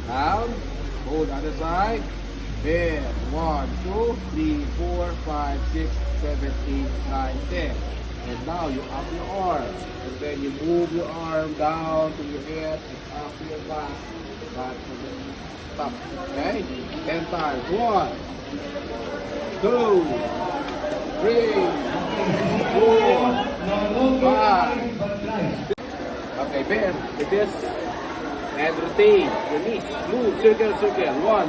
Down. Hold other side. Bend. 1, 2, 3, 4, 5, 6, 7, 8, 9, 10. And now you up your arm. And then you move your arm down to your head and up your back. Back to the top. Okay? 10 times. 1, 2, 3, 4, 5. Okay, bend with this. And rotate your knees. Move, circle, circle. 1,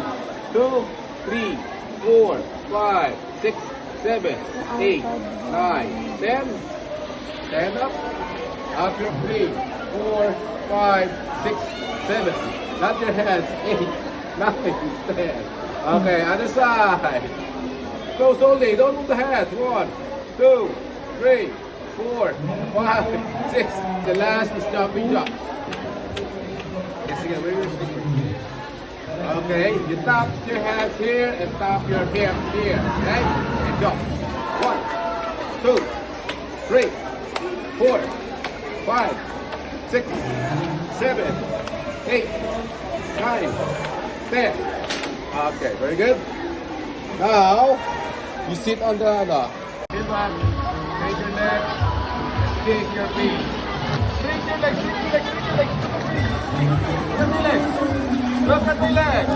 2, 3, 4, 5, 6, 7, 8, 9, 10. Stand up. Up your feet. 4, 5, 6, 7. Not your hands. 8, 9, 10. Okay, other side. Close only. Don't move the hands. 1, 2, 3, 4, 5, 6. The last is jumping jump. Okay, you tap your hands here and tap your hip here. Okay? And go. 1, 2, 3, 4, 5, 6, 7, 8, 9, 10. Okay, very good. Now, you sit on the sit back, raise your leg, kick your feet. Shake your legs, shake your legs, shake your legs. Look at the legs. Look at the legs.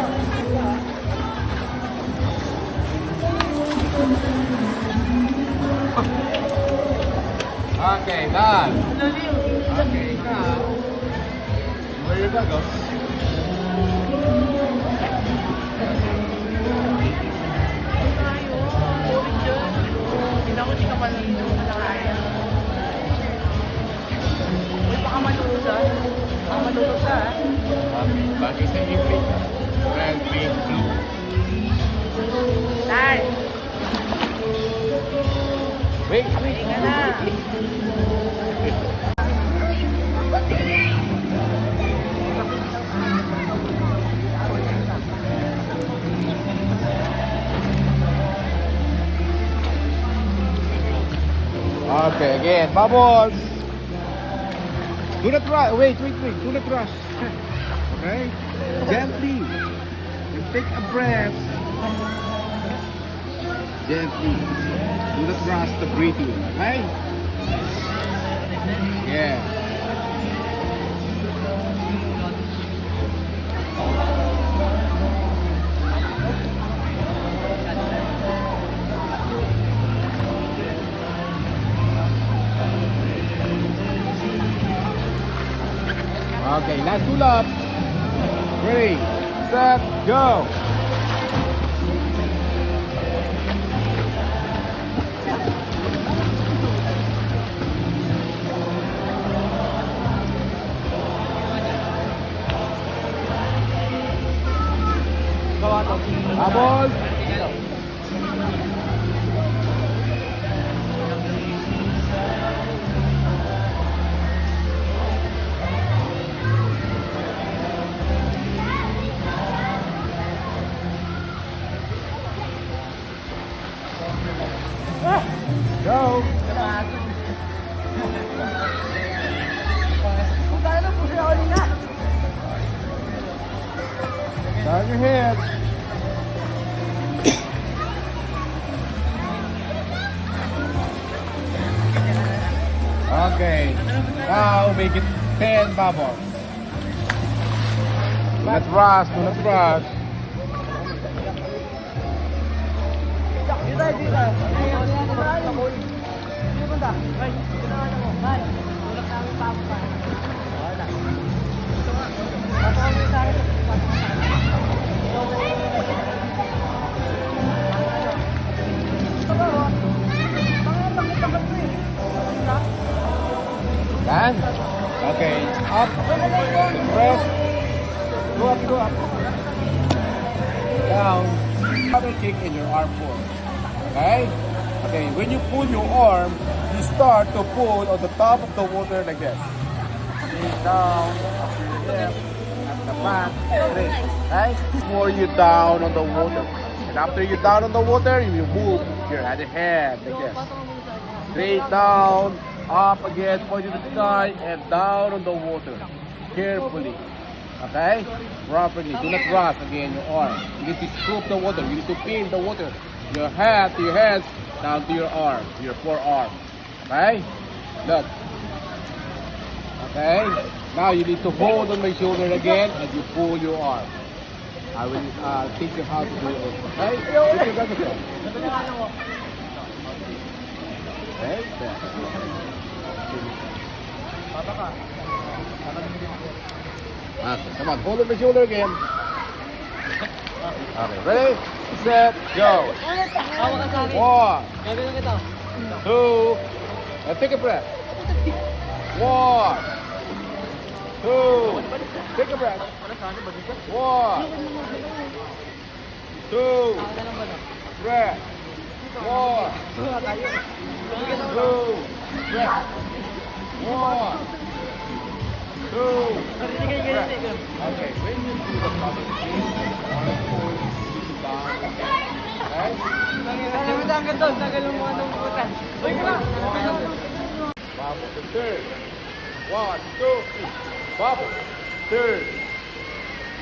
Okay, done. Okay, now. Where you gonna go? Hindi ka pala nito na kaya. Uy, baka matulog siya. Baka matulog siya, ha? Bakit sa ipit? Red, pink, blue. Tay! Wait! Wait ka na. Okay, again, bubbles. Do not rush. Wait. Do not rush. Okay? Gently. You take a breath. Gently. Do not rush the breathing. Okay? Yeah. Okay, last pull up. Ready, set, go. Bubbles. Go. Turn your head. Okay. Now make it 10 bubbles. Do not rush. Do not rush. Done? Okay. Up. Press. Go up, go up. Down. Other kick in your arm pull. Okay? Okay, when you pull your arm, you start to pull on the top of the water like this. Down, up to your left, up the back, straight. Okay? Before you down on the water. And after you down on the water, you move your other hand like this. Straight down, up again, pointing to the sky, and down on the water. Carefully. Okay? Properly. Do not rush again your arm. You need to scoop the water. You need to pin the water. Your hand to your hands, down to your arm, your forearm. Okay? Look. Okay? Now you need to hold on my shoulder again and you pull your arm. I will teach you how to do it. Okay? Put your guns up. Okay? There. Okay, come on, hold on my shoulder again. Okay, ready, set, go. 1, 2, and take a breath. 1, 2, take a breath. 1, 2, breath. 1, 2, breath. 1, 2, breath. Okay, when you do the bubble breath, down again. Okay? Bubble the third. 1, 2, 3. Bubble. Third.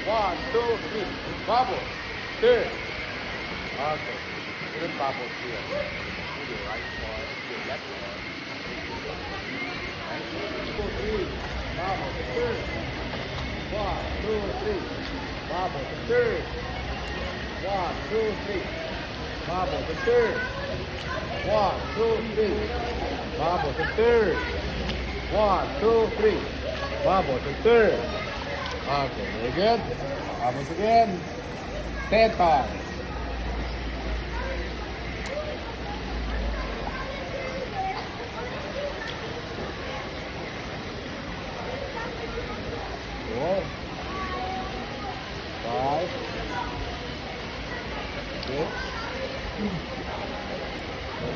1, 2, 3. Bubble. Third. Okay. Good bubble here. To the right one, to the left one. Right? 2, 3. Bubble the third. 1, 2, 3. Bubble the third. 1, 2, 3. Bubble the third. 1, 2, 3. Bubble the third. 1, 2, 3. Bubble the third. Okay, very good. Bubbles again. 10 times. Four, 5, 6,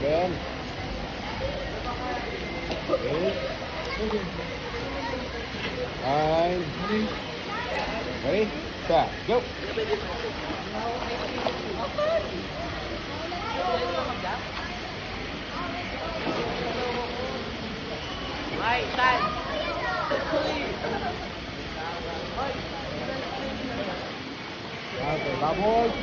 7, 8, 9, ready? Start. Go. Ay, time. Okay, bubbles.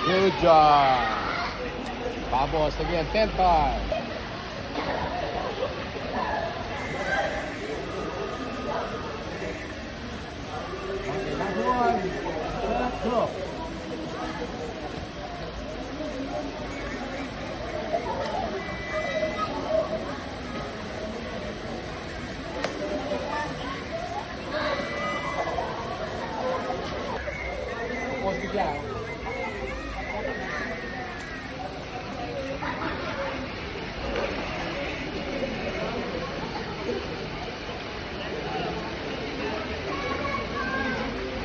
Good job. Bubbles again, 10 times. Okay, last one. Let's go. Tapos bigla.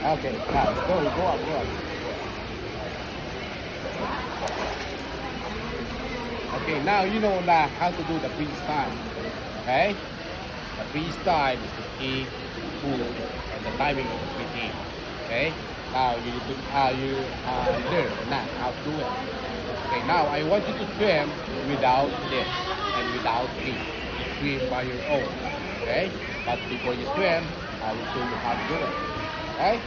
Okay, now go up, go up. Okay, now you know how to do the freestyle. Okay? The freestyle is the key, move, and the timing is the key. Okay? Now you need to learn now how to do it. Okay, now I want you to swim without this and without me. Swim by your own. Okay? But before you swim, I will show you how to do it. Okay?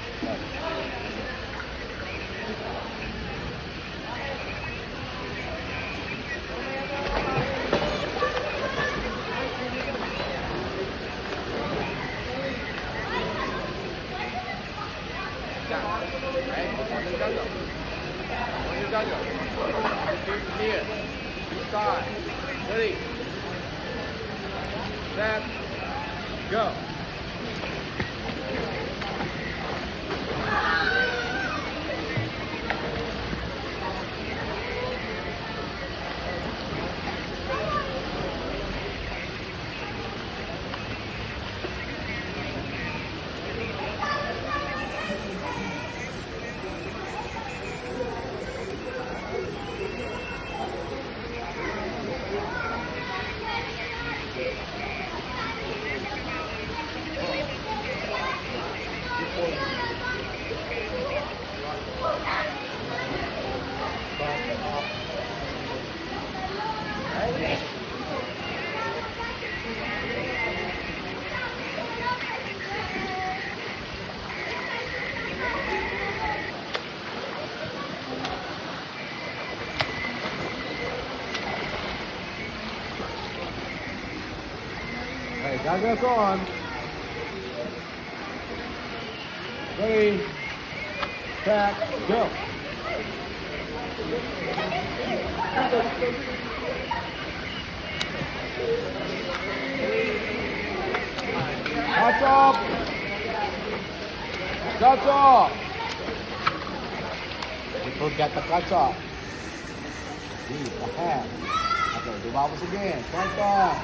Here, start, ready, set, go. Okay, goggles on. Ready, set, go. Catch up. Catch up. You forget the catch up. Deep ahead. Okay, do bubbles again. Catch up.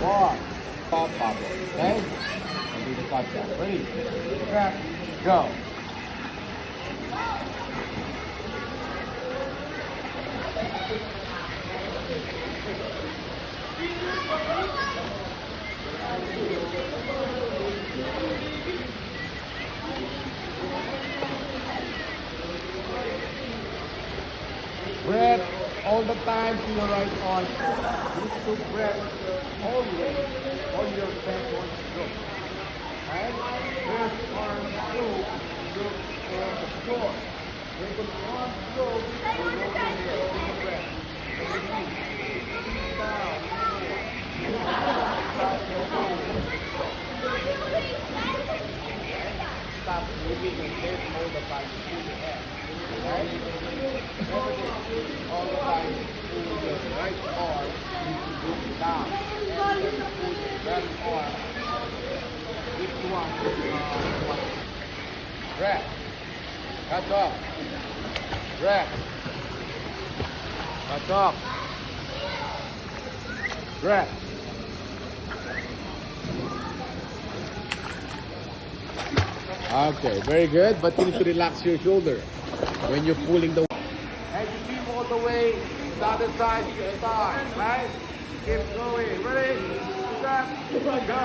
One. Pop bubble. Okay? And do the catch up. Ready, set, go. Breath all the time to your right arm. Use to breath always on your back on stroke. And left arm through, look for the floor. Take it one stroke, and rotate it over the breath. Down, stop moving and then hold the body to your head. Right? All the time, pull your right arm, you need to move it down. And then pull your left arm. Which one? Breath. Catch up. Breath. Catch up. Breath. Okay, very good. But you need to relax your shoulder when you're pulling the. And you keep all the way to the other side to your thigh, right? Keep going. Ready? Set. Go.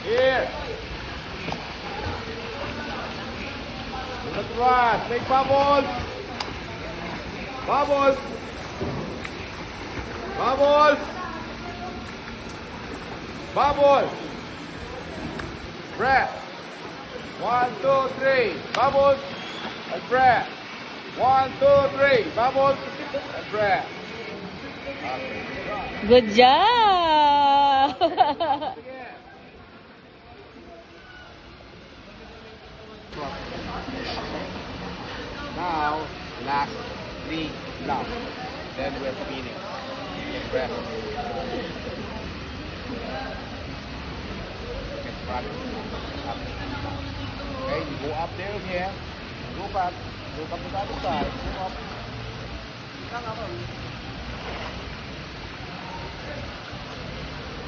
Here. Let's run. Make bubbles. Bubbles. Bubbles. Bubbles. Breath. 1, 2, 3. Bubbles and breath. 1, 2, 3. Bubbles and breath. Okay. Good job! Again. Now, last 3 laps. Then we're spinning. Breath. Okay, practice. Up. Okay, you go up there again. Go back. Go back to the other side. Go up.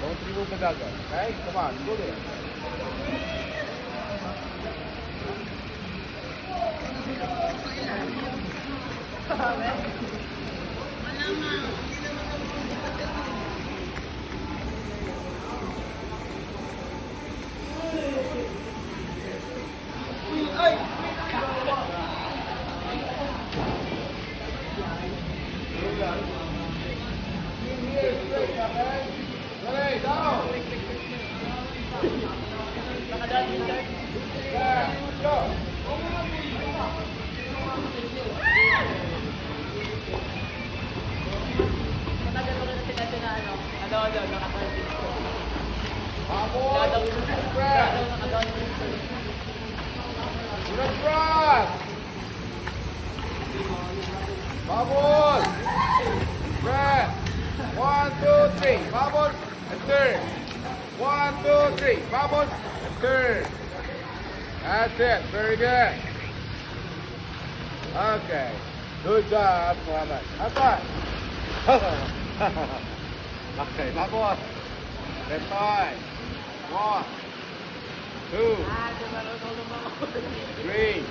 Don't remove the goggles. Okay, come on, go there. Ready, down. Go. Bubbles. Breath. 1, 2, 3. Bubbles and turn. 1, 2, 3. Bubbles and turn. That's it. Very good. Okay. Good job, Muhammad. High five. Okay, bubbles. Left side. 1, 2, 3.